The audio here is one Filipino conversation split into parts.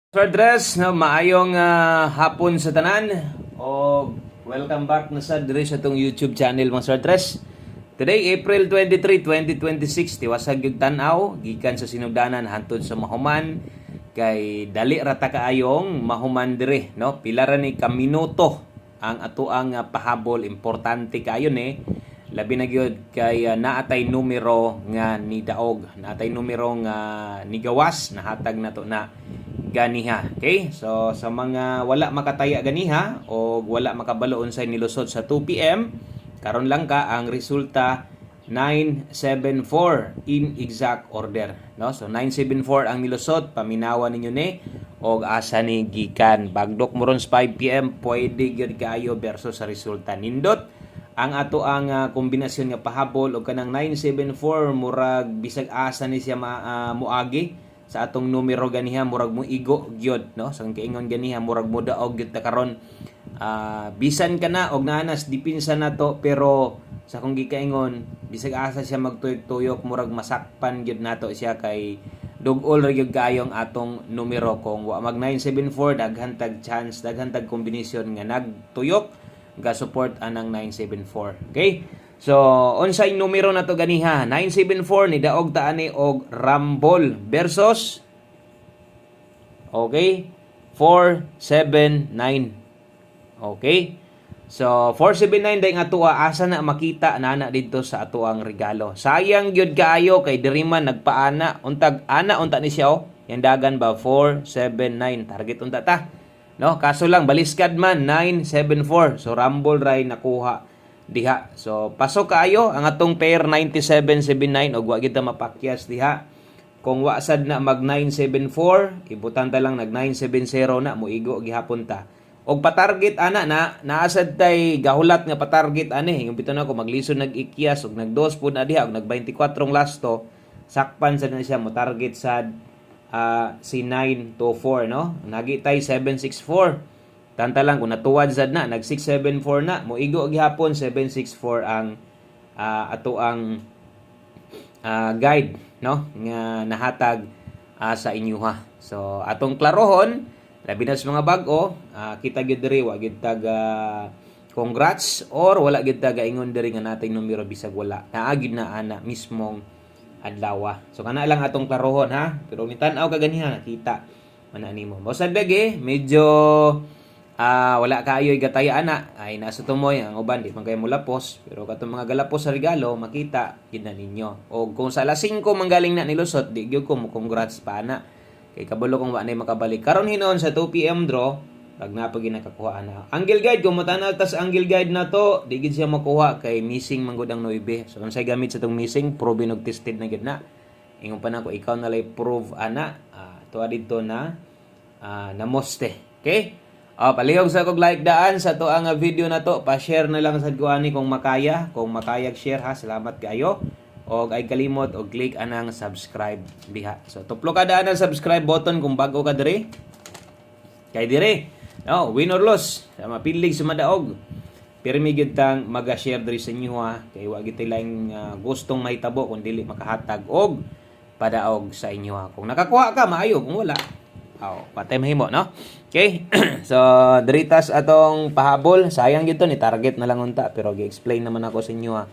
Sir Dress, no, maayong hapon sa tanan o welcome back na sa Dress sa itong YouTube channel mga Sir Dress. Today, April 23, 2026, tiwasag yung tanaw, gikan sa sinugdanan, hantod sa Mahuman, kay dali rata kaayong Mahuman dire, no? Pila ra ni kaminuto ang atuang pahabol, importante kayo ni, labi na gyud kay naatay numero nga ni daog, naatay numero nga ni gawas, nahatag na to na ganiha. Okay? So, sa mga wala makataya ganiha o wala makabaloon sa nilusod sa 2 p.m., karon lang ka ang resulta 974 in exact order. No? So, 974 ang nilusod, paminawa ninyo ni o asa ni gikan. Bagdok mo ron sa 5 p.m., pwede gyud kaayo versus sa resulta. Nindot ang ato ang kombinasyon nga pahabol o kanang 974 murag bisag asa ni siya muagi sa atong numero ganiha murag mo igo gyud, no? Sang kaingon ganiha murag mo daog gyud ta karon. Bisan ka na og nanas dipinsa na to, pero sa kung gikaingon bisag asa siya magtuyok-tuyok murag masakpan gyud nato siya kay dugol ra gyud kaayong atong numero. Kung wa mag 974 daghan tag chance, daghan tag kombinasyon nga nagtuyok ga support anang 974. Okay? So, unsay numero na to ganiha? 974 ni daog ta ani og Rambol versus okay, 479. Okay? So, 479 day nga tuwa asa na makita nana didto sa atuang regalo. Sayang gyud kaayo kay diri man nagpaana untag ana unta ni siya yang dagan ba 479 target unta ta. No, kaso lang baliskad man 974. So, Rambol ray nakuha diha. So, pasok kaayo ang atong pair 9779 og wa kita mapakyas diha. Kung wa sad na mag 974, ibutan ta lang nag 970 na moigo gihapon ta. Og patarget ana na naasad tay gahulat nga patarget ani. Yung bitaw na ko maglisod nag-ikyas og nag-2 pud na diha og nag 24 lasto. Sakpan sad na siya mo target sad si 924, no? Nagi tay 764. Tanta lang kung natuwad sad na nag 674 na moigo gihapon 764 ang ato ang guide, no, nga nahatag sa inyo ha. So atong klarohon labi na sa mga bag-o, kita gyud diri wa gyud tag congrats or wala gyud tag ingon diri nga natay numero bisag wala naa gyud na ana mismong adlaw. So kana lang atong klarohon ha, pero ni tan-aw ka ganiha nakita man nimo. Bosad bege medyo wala kaayo gataya ana ay nasa tumoy ang uban di man kayo mulapos, pero katong mga galapos sa regalo makita gid na ninyo. O kung sa alas 5 manggaling na nilusot di gyud ko mo congrats pa ana kay kabalo kung wa nay makabalik karon hinon sa 2 p.m. draw pag napagi nakakuha ana. Angle guide kung motanaw tas angle guide na to di gid siya makuha kay missing manggod ang 9. So unsay gamit sa tong missing proven og tested na gid na. Ingon pa nako ikaw na lay prove ana tuwa didto na namoste. Okay? Palihog sa kog like daan sa to ang video na to. Pa-share na lang sa kuani kung makaya. Kung makayag share ha. Salamat kayo. Og ay kalimot og click anang subscribe diha. So tuplo ka daan ang subscribe button kung bago ka diri. Kay diri, no, win or loss, sa mapilig sa madaog. Pirmi gyud tang maga-share diri sa inyo ha. Kay wa gyud lang gustong mahitabo kung dili makahatag og padaog sa inyo ha. Kung nakakuha ka maayo, kung wala patay mahimo, no? Okay. So, diritas atong pahabol. Sayang gito ni target na lang unta, pero gi-explain naman ako sa inyo ha.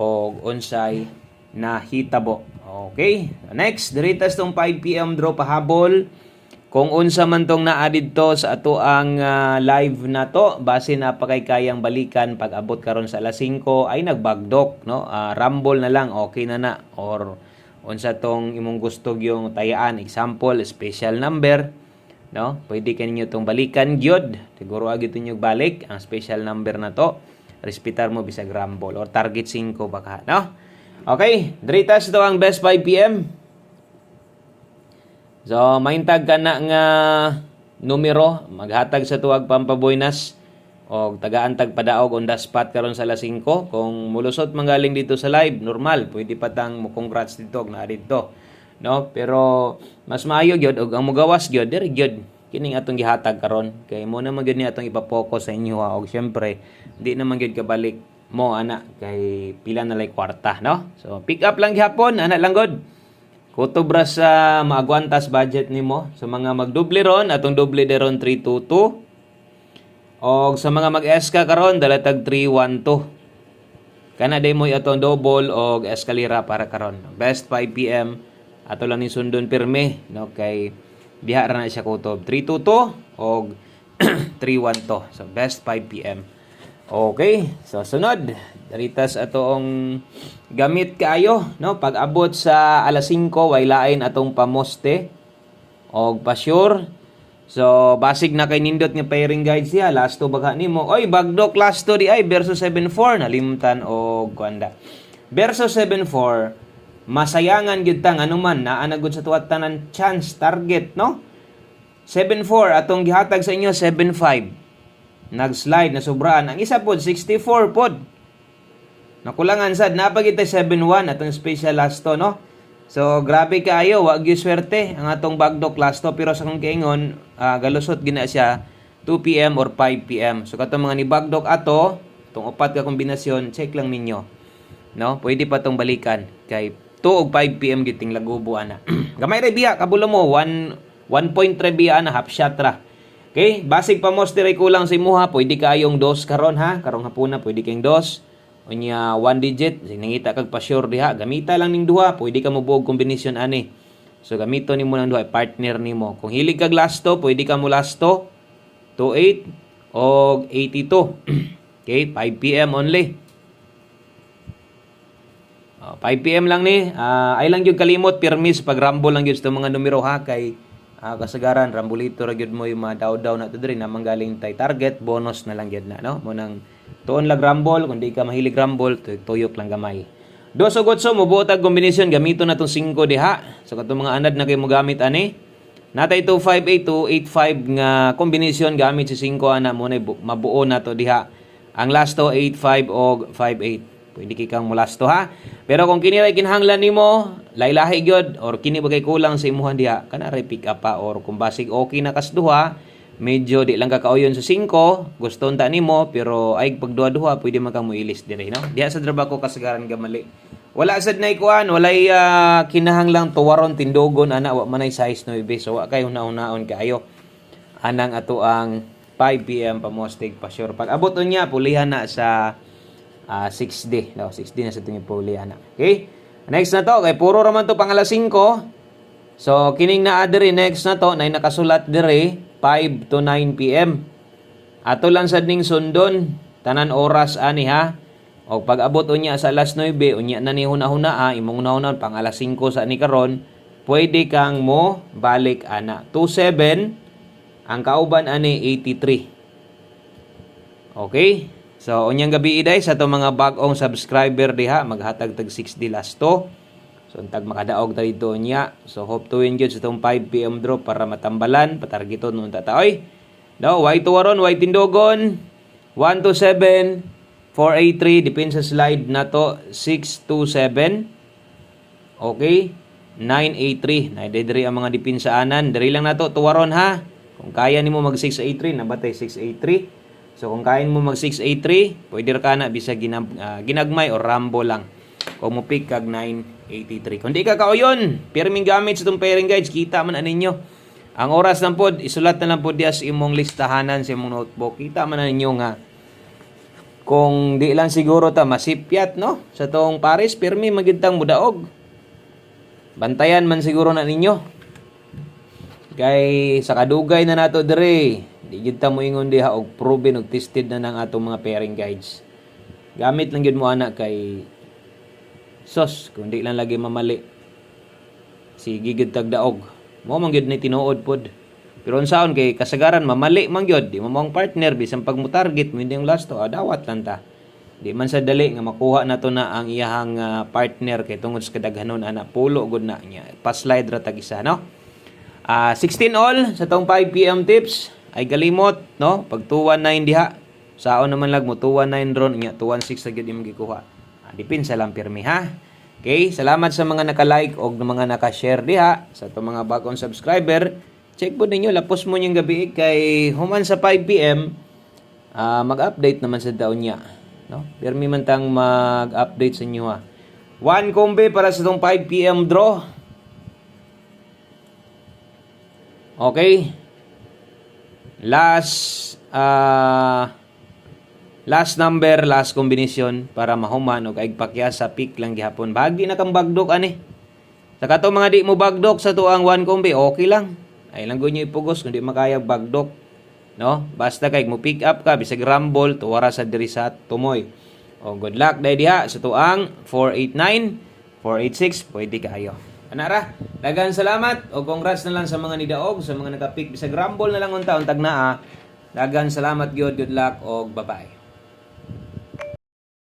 Og unsay nahitabo. Okay. Next, diritas tong 5 p.m. draw pahabol. Kung unsa man tong na-added to sa ato ang live na to, base na pa kay kayang balikan pag abot karon sa alas 5 ay nagbagdok, no? Rumble na lang, okay na or unsa tong imong gusto yung tayaan, example special number, no, pwede kaninyo tong balikan gyud, siguro agito nyo balik ang special number na to, respetar mo bisag rumble or target 5 baka, no? Okay, diritas to ang best 5 p.m. So maintag ka na nga numero maghatag sa tuwag pampaboynas o tagaan tag padaog on the spot karon sa alas 5. Kung mulusot manggaling dito sa live, normal, pwede patang mo congrats dito na dito, no? Pero mas maayo gyud og ang mugawas gyud diri gyud kining atong gihatag karon kay mo na magyud ni atong ipa-focus sa inyo ha. Og syempre di naman gyud kabalik mo ana kay pila na lay kwarta, no? So pick up lang gihapon ana lang god. Kutob ra sa maagwantas budget nimo. Sa mga magdoble ron, atong doble deron 322. O sa mga mag-eska karon dalatag 312. Kana day mo atong double og eskalera para karon. Best 5 PM ato lang ni sundon pirme no kay diha ra na siya kutob 322 og 312. So best 5 PM. Okay, so sunod, daritas atong gamit kaayo, no? Pag abot sa alas 5, way lain atong pamoste og pa-sure. So basig na kay nindot nga pairing guide siya, last to bagha nimo. Oy, bagdok last to di ay versus 74 nalimtan og kuanda. Versus 74, masayangan gyud ta anuman naa na gud sa tuwa tanan chance target, no? 74 atong gihatag sa inyo 75. Nag-slide na sobraan. Ang isa pod 64 pod. Nakulangan sad napagitay 71 atong special last to, no. So grabe kaayo, wa gyud swerte ang atong bagdok last to, pero sa kung kaingon galusot gina siya 2 PM or 5 PM. So katong mga ni bagdok ato, tong upat ka kombinasyon, check lang ninyo. No, pwede pa tong balikan kay 2 ug 5 PM giting lagubo ana. Gamay ra biya kabulo mo 1 point ra biya ana, half shot ra. Okay, basig pa mo stiray kulang sa imuha, pwede kayong 2 karon ha, karong hapuna pwede kayong 2. Unya 1 digit, sinangita kag pa-sure diha, gamita lang ning duha, pwede ka mo buog kombinasyon ani. So gamito nimo nang duha partner nimo. Kung hilig kag lasto, pwede ka mo lasto 28 o 82. Okay, 5 PM only. 5 PM lang ni. Ay lang gyud kalimot permis pag rumble lang gyud sa mga numero ha kay kasagaran rambulito ra gyud mo yung mga daw na to diri na manggaling tay target bonus na lang gyud na no mo nang tuon lag rumble kun di ka mahilig rumble tuyok lang gamay. Dos o gotso mo buotag kombinasyon gamito na tong 5 diha. So katong mga anad na kay mo gamit ani. Natay 258 285 nga kombinasyon gamit si 5 ana mo na mabuo na to diha. Ang last to 85 og 58. Pwede kay kang mulasto ha. Pero kung kini ray kinahanglan nimo, laylahi gyud or kini bagay kulang sa imuhan diha, kana ray pick up pa or kung basig okay na kas duha, medyo di lang kakauyon sa 5, gusto unta nimo pero ay pag duha-duha pwede man kang moilis dire no. Diha sa trabaho kasagaran gamali. Wala sad nay kuan, walay kinahanglang tuwaron tindogon ana wa manay size 9 so wa kay una-unaon kaayo. Anang ato ang 5 PM pamostig pa sure. Pag abot unya pulihan na sa 6D. No, 6D na sa tingin puli ana. Okay? Next na to, kay puro raman to pang alas 5. So kining naa diri next na to, nay nakasulat diri 5 to 9 PM. Ato lang sad ning sundon tanan oras ani ha. O pag abot unya sa alas 9, unya na ni hunahuna imong hunahuna pang alas 5 sa ni karon, pwede kang mo balik ana. 27 ang kauban ani 83. Okay? So, unyang gabi iday sa itong mga bagong subscriber diha, maghatag tag 6D last to. So, tag makadaog ta dito niya. So, hope to win yun sa itong 5 PM draw para matambalan, patargiton nung tataoy. No, white to waron, white tindogon, 127, 483, depende sa slide na to, 627. Okay, 983. Naidediri ang mga depinsaanan. Dari lang na to, tuwaron ha. Kung kaya nimo mag 683, nabatay 683. So kung kain mo mag 683, pwede ra kana bisa ginagmay o rambo lang. Kung mo pick kag 983. Kung di ka kauyon, pirming gamit sa itong pairing guides, kita man aninyo. Ang oras lang pod, isulat na lang pod diya sa imong listahanan sa imong notebook. Kita man aninyo nga kung di lang siguro ta masipyat no sa tong pares, pirmi magintang mudaog. Bantayan man siguro na ninyo. Kay sa kadugay na nato dire. Di gid ta mo ingon diha og proven og tested na ng atong mga pairing guides. Gamit lang gyud mo ana kay sos kung di lang lagi mamali. Sige gyud tag daog. Mo man gyud ni tinuod pod. Pero unsaon kay kasagaran mamali man gyud, di mo mong partner bisan pag mo target mo hindi yung last to, dawat lang ta. Di man sa dali nga makuha na to na ang iyahang partner kay tungod sa kadaghanon ana pulo gud na niya. Pa-slide ra tag isa no. 16 all sa tong 5 PM tips. Ay galimot no pag 219 diha saon naman lag mo 219 ron nya 216 sa gyud imong gikuha. Dipinsa lang pirmi ha. Okay, salamat sa mga naka-like og mga naka-share diha sa itong mga bagong subscriber. Check po ninyo lapos mo yung gabi kay human sa 5 PM mag-update naman sa daon niya no. Pirmi man tang mag-update sa inyo ha. 1 kombe para sa itong 5 PM draw. Okay? Last number, last combination para mahuman o kaigpakya sa pick lang gihapon. Bagi na kang bagdok ani. Sa kato mga di mo bagdok sa tuang 1 kombi, okay lang. Ay lang nyo ipugos kung di makaya bagdok. No? Basta kay mo pick up ka bisag rumble tuwara sa diri sa tumoy. O good luck dai diha sa tuang 489, 486 pwede kayo. Anara, daghang salamat o congrats na lang sa mga nidaog, sa mga naka-pick bisag rumble na lang unta untag naa. Daghang salamat gyud, good luck og bye-bye.